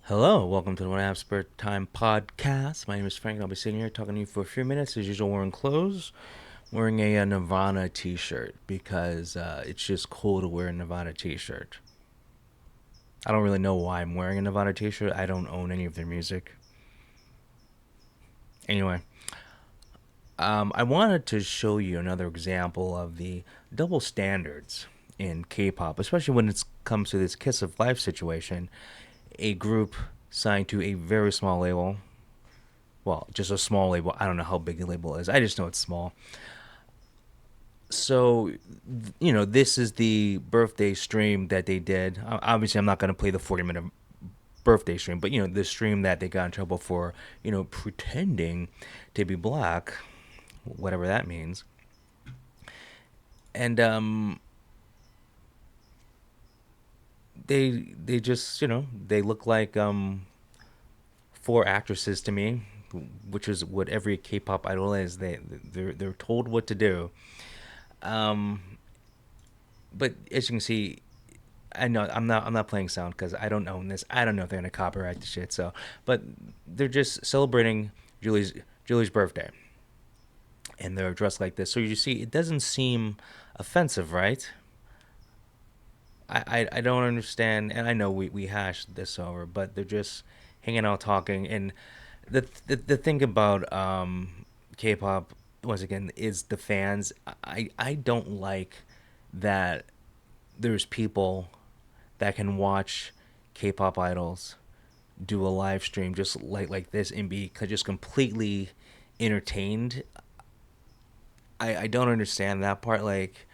Hello, welcome to the One Half Spare Time podcast. My name is Frank, and I'll be sitting here talking to you for a few minutes. As usual, wearing clothes, wearing a Nirvana t-shirt because it's just cool to wear a Nirvana t-shirt. I don't really know why I'm wearing a Nirvana t-shirt. I don't own any of their music. Anyway, I wanted to show you another example of the double standards in K-pop, especially when it comes to this Kiss of Life situation. A group signed to a very small label. Well, just a small label. I don't know how big the label is. I just know it's small. So, this is the birthday stream that they did. Obviously, I'm not going to play the 40-minute birthday stream, but, the stream that they got in trouble for, pretending to be black, whatever that means. And, they just, they look like, four actresses to me, which is what every K-pop idol is. They're told what to do. But as you can see, I know I'm not playing sound because I don't own this. I don't know if they're gonna copyright the shit. So, but they're just celebrating Julie's birthday, and they're dressed like this. So you see, it doesn't seem offensive, right? I don't understand, and I know we hashed this over, but they're just hanging out talking. And the thing about K-pop, once again, is the fans. I don't like that there's people that can watch K-pop idols do a live stream just like this and be just completely entertained. I don't understand that part. Like,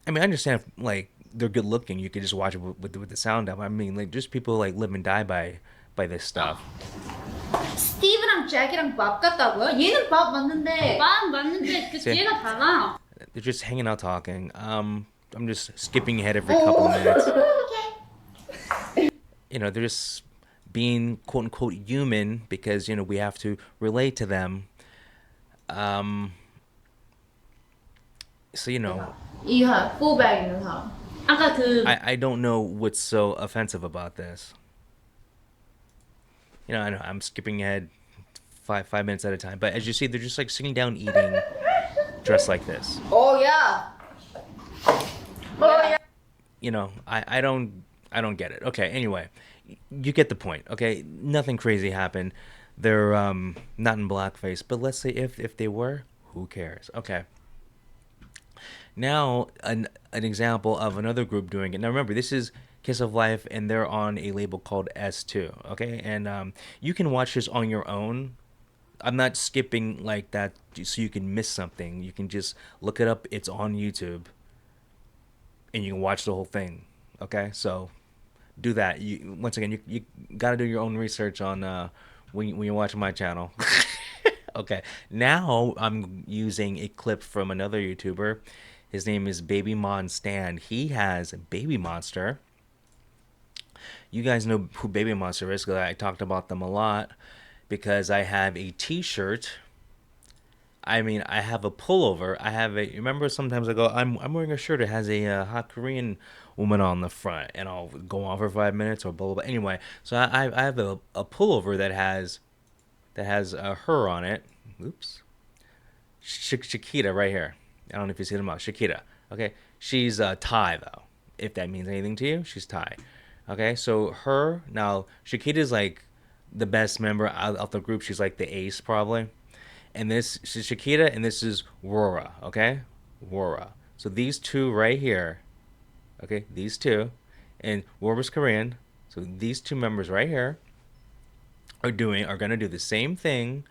I mean, I understand if, like, they're good looking, you could just watch it with the sound up. I mean, like, just people like live and die by this stuff. 스티브랑 잭이랑 밥 같다고요? 얘는 밥 맞는데. 밥 맞는데 그 뒤에가 달라. They're just hanging out talking. I'm just skipping ahead every couple of minutes. Okay. They're just being quote unquote human because we have to relate to them. So 이하 포백 있는 사람. 아까 그 I don't know what's so offensive about this. I know I'm skipping ahead five minutes at a time, but as you see, they're just like sitting down eating, dressed like this. Oh yeah. Oh yeah. I don't get it. Okay, anyway, you get the point. Okay, nothing crazy happened. They're not in blackface, but let's say if they were, who cares? Okay. Now an example of another group doing it. Now remember, this is Kiss of Life, and they're on a label called S2. Okay, and you can watch this on your own. I'm not skipping like that so you can miss something. You can just look it up. It's on YouTube, and you can watch the whole thing. Okay, so do that. Once again, you got to do your own research on when you're watching my channel. Okay, now I'm using a clip from another YouTuber. His name is Babymonster. He has Babymonster. You guys know who Babymonster is because I talked about them a lot because I have a t-shirt. I mean, I have a pullover. Remember sometimes I go, I'm wearing a shirt that has a hot Korean woman on the front, and I'll go on for 5 minutes or blah, blah, blah. Anyway, so I have a pullover that has her on it. Oops. Shakira right here. I don't know if you see them out. Shakira. Okay. She's Thai, though. If that means anything to you, she's Thai. Okay. So now, Shakira's like the best member out of the group. She's like the ace, probably. And this is Shakira, and this is Wora. Okay. Wora. So these two right here. Okay. These two. And Wora's Korean. So these two members right here are going to do the same thing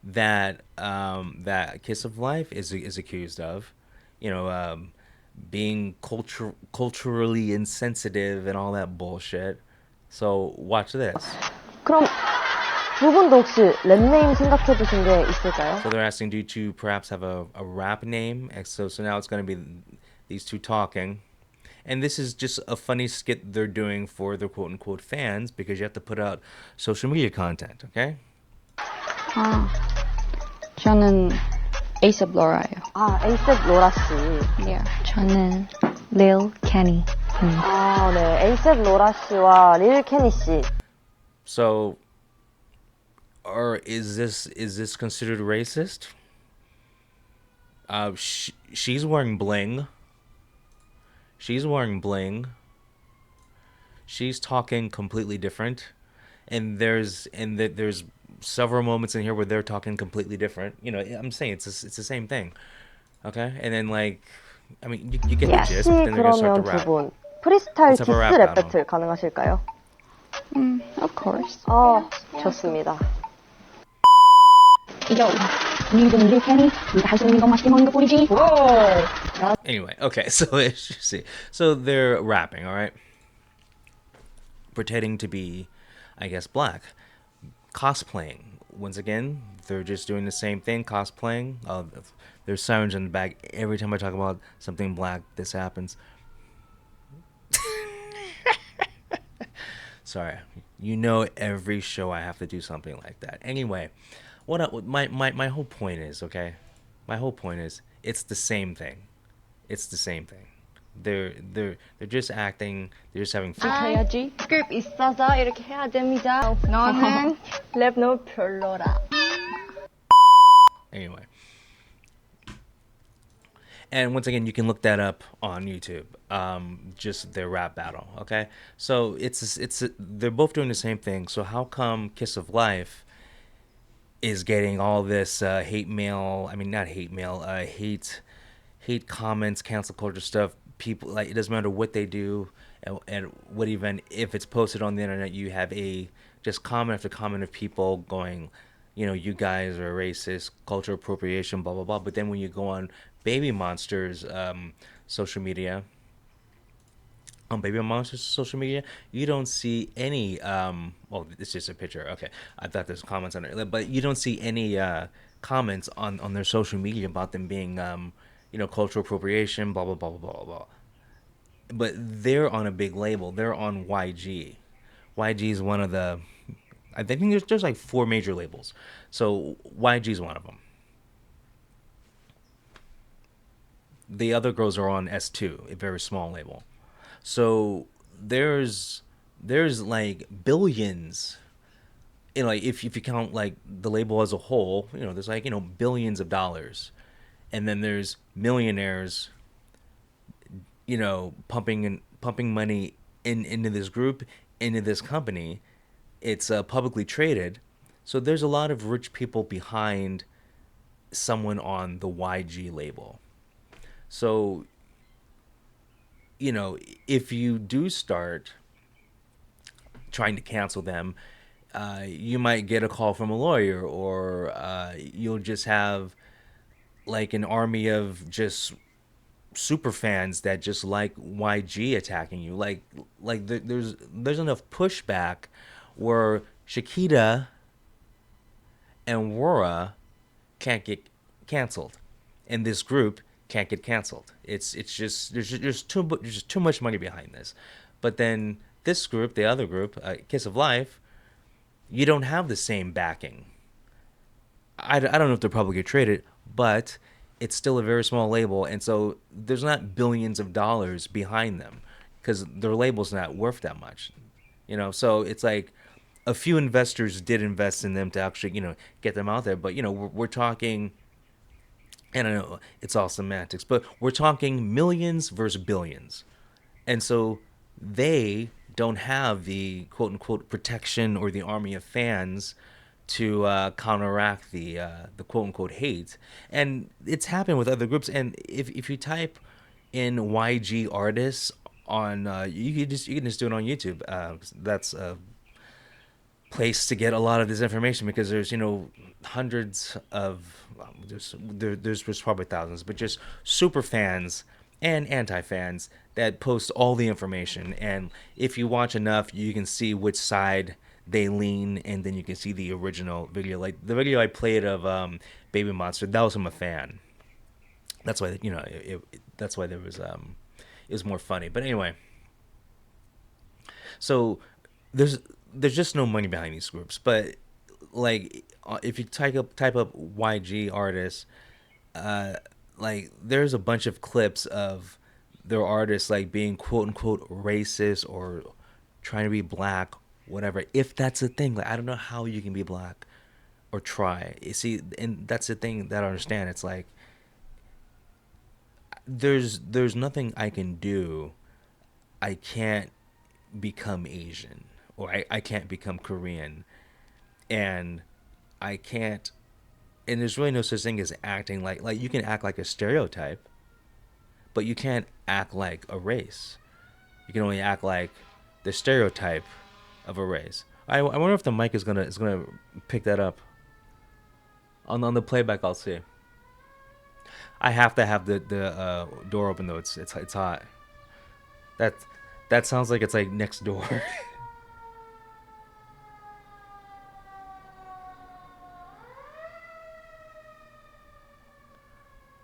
that Kiss of Life is accused of, being culturally insensitive and all that bullshit. So watch this. 그럼 두 분도 혹시 랩네임 생각해 두신 게 있을까요? So they're asking, do you two perhaps have a rap name? So now it's going to be these two talking. And this is just a funny skit they're doing for their quote unquote fans because you have to put out social media content, okay? 아, 저는 에이셉 로라예요. 아, 에이셉 로라 씨. 네, 저는 릴 케니. 아, 네. 에이셉 로라 씨와 릴 케니 씨. So, or is this considered racist? She's wearing bling. She's wearing bling. She's talking completely different, and there's several moments in here where they're talking completely different. I'm saying it's the same thing. Okay, and then like, I mean, you get the gist. But 혹시 then they're gonna start to 그러면 두 rap. 분 프리스타일 Let's have a 디스 rap 랩 battle. 배틀 가능하실까요? Of course. 좋습니다. 이겨. 니들은 이렇게니? 네가 할 수 있는 건 맛있게 먹는 것뿐이지. Anyway, okay, so let's just see. So they're rapping, all right, pretending to be, I guess, black, cosplaying. Once again, they're just doing the same thing, cosplaying. There's sirens in the back. Every time I talk about something black, this happens. Sorry, every show I have to do something like that. Anyway, my whole point is, okay, my whole point is it's the same thing. It's the same thing. They're just acting. They're just having fun. 해야지. 급 있어서 이렇게 해야 됩니다. 너는 랩 너무 별로라. Anyway, and once again, you can look that up on YouTube. Just their rap battle. Okay, so they're both doing the same thing. So how come Kiss of Life is getting all this hate mail? I mean, not hate mail. Hate comments, cancel culture stuff. People, like, it doesn't matter what they do and what event. If it's posted on the internet, you have just comment after comment of people going, you guys are racist, cultural appropriation, blah blah blah. But then when you go on Babymonster's social media, you don't see any. Well, it's just a picture. Okay, I thought there's comments on it, but you don't see any comments on their social media about them being cultural appropriation, blah blah blah blah blah blah. But they're on a big label. They're on YG. YG is one of the. I think there's like 4 major labels. So YG is one of them. The other girls are on S2, a very small label. So there's like billions. Like if you count like the label as a whole, there's like billions of dollars, and then there's millionaires, pumping money into this group, into this company. It's publicly traded, so there's a lot of rich people behind someone on the YG label. So, if you do start trying to cancel them, you might get a call from a lawyer, or you'll just have like an army of just super fans that just like YG attacking you. There's enough pushback where Shakira and Wara can't get canceled, and this group can't get canceled. It's just there's just too much money behind this. But then this group, the other group, Kiss of Life, you don't have the same backing. I don't know if they'll probably get traded, but it's still a very small label, and so there's not billions of dollars behind them because their label's not worth that much. So it's like a few investors did invest in them to actually get them out there, but we're talking. And I know it's all semantics, but we're talking millions versus billions. And so they don't have the quote unquote protection or the army of fans to counteract the quote unquote hate. And it's happened with other groups. And if you type in YG artists on, you can just do it on YouTube. That's a place to get a lot of this information because there's hundreds of there's probably thousands, but just super fans and anti fans that post all the information. And if you watch enough, you can see which side they lean, and then you can see the original video. Like the video I played of Babymonster, that was from a fan. That's why that's why there was it was more funny. But anyway, so there's just no money behind these groups. But like if you type up YG artists, like there's a bunch of clips of their artists like being quote unquote racist or trying to be black whatever. If that's a thing, like I don't know how you can be black or try. You see, and that's the thing that I understand. It's like there's nothing I can do. I can't become Asian or I can't become Korean and I can't and there's really no such thing as acting like you can act like a stereotype, but you can't act like a race. You can only act like the stereotype of a race. I wonder if the mic is gonna pick that up on the playback. I'll see. I have to have the door open though. It's hot. That that sounds like it's like next door.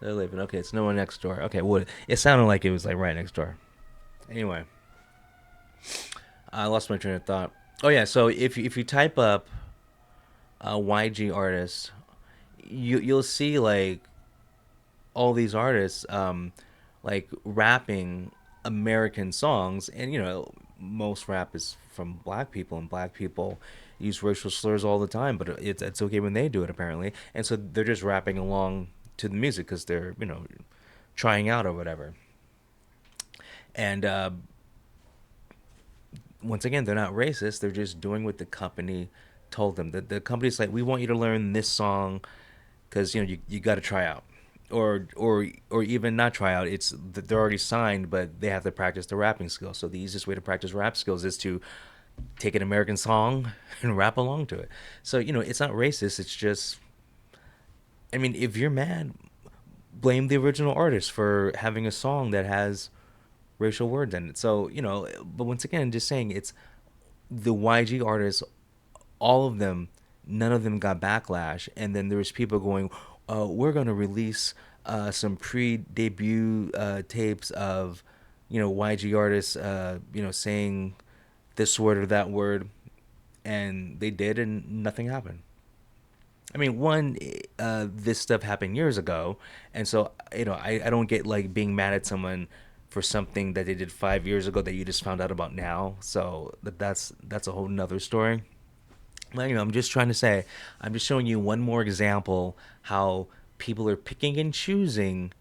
They're leaving. Okay, it's no one next door. Okay, well, it sounded like it was like right next door. Anyway, I lost my train of thought. Oh yeah, so if you type up YG artists, you'll see like all these artists like rapping American songs, and most rap is from black people, and black people use racial slurs all the time, but it's okay when they do it apparently, and so they're just rapping along to the music because they're trying out or whatever, and once again they're not racist, they're just doing what the company told them. The company's like, we want you to learn this song because you got to try out, or even not try out. It's they're already signed, but they have to practice the rapping skills. So the easiest way to practice rap skills is to take an American song and rap along to it. So it's not racist. It's just, I mean, if you're mad, blame the original artist for having a song that has racial words in it. So but once again, just saying, it's the YG artists, all of them, none of them got backlash. And then there was people going, we're going to release some pre-debut tapes of YG artists saying this word or that word, and they did, and nothing happened. I mean, one, this stuff happened years ago, and so I don't get like being mad at someone for something that they did 5 years ago that you just found out about now. So that's a whole nother story. But I'm just trying to say, I'm just showing you one more example how people are picking and choosing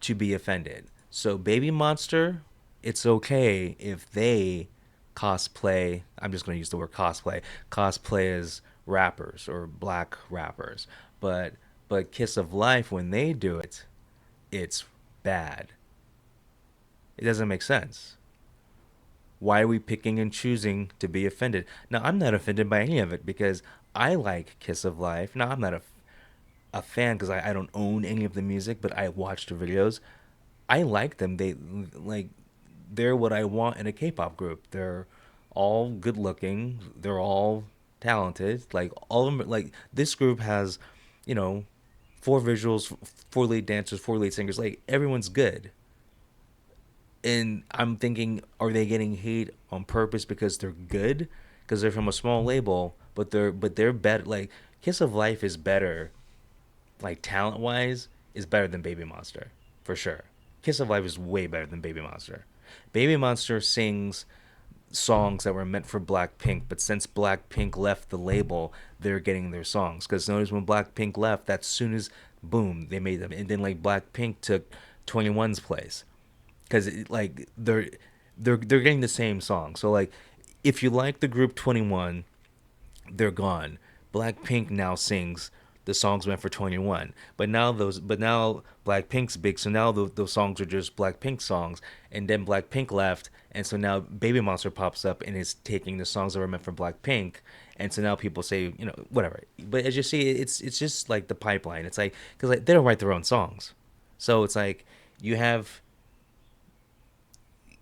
to be offended. So Baby Monster, it's okay if they cosplay. I'm just going to use the word cosplay as rappers or black rappers. But Kiss of Life, when they do it, it's bad. It doesn't make sense. Why are we picking and choosing to be offended? Now, I'm not offended by any of it because I like Kiss of Life. Now, I'm not a fan because I don't own any of the music, but I watch the videos. I like them. They're what I want in a K-pop group. They're all good looking. They're all talented. Like all of them. Like this group has, four visuals, four lead dancers, four lead singers. Like everyone's good. And I'm thinking, are they getting hate on purpose because they're good? Because they're from a small label, but they're better. Like Kiss of Life is better, like talent wise, is better than Babymonster for sure. Kiss of Life is way better than Babymonster. Babymonster sings songs that were meant for Blackpink, but since Blackpink left the label, they're getting their songs. Because notice when Blackpink left, that soon as boom, they made them, and then like Blackpink took 21's place because like they're getting the same song. So like, if you like the group 21, they're gone. Blackpink now sings the songs meant for 21, but now Blackpink's big, so now those songs are just Blackpink songs, and then Blackpink left, and so now Baby Monster pops up and is taking the songs that were meant for Blackpink, and so now people say whatever. But as you see, it's just like the pipeline. It's like because like they don't write their own songs, so it's like you have.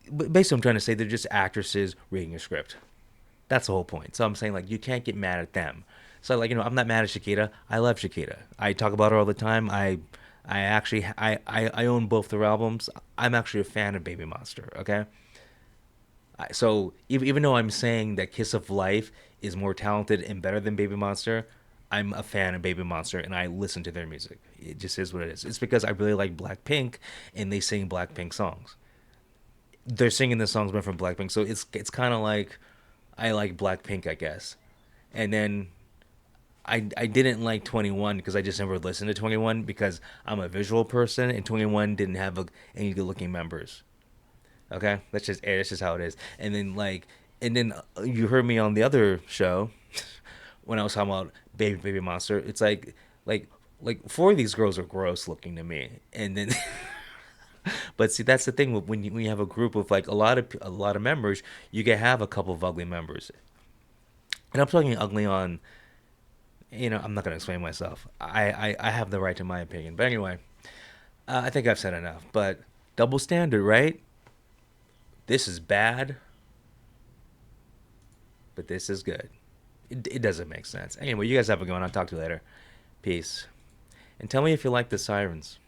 But basically, I'm trying to say they're just actresses reading a script. That's the whole point. So I'm saying like you can't get mad at them. So like I'm not mad at Shakira. I love Shakira. I talk about her all the time. I actually I own both their albums. I'm actually a fan of Baby Monster. Okay. So even though I'm saying that Kiss of Life is more talented and better than Baby Monster, I'm a fan of Baby Monster and I listen to their music. It just is what it is. It's because I really like Blackpink and they sing Blackpink songs. They're singing the songs meant for Blackpink, so it's kind of like I like Blackpink, I guess. And then I didn't like 21 because I just never listened to 21 because I'm a visual person and 21 didn't have any good looking members. Okay, that's just how it is. And then you heard me on the other show when I was talking about Baby Monster. It's like like four of these girls are gross looking to me, and then but see that's the thing when you have a group of like a lot of members, you can have a couple of ugly members, and I'm talking ugly on. I'm not gonna explain myself. I have the right to my opinion, but anyway, I think I've said enough. But double standard, right? This is bad, but this is good. It doesn't make sense. Anyway, you guys have a good one. I'll talk to you later. Peace. And tell me if you like the sirens.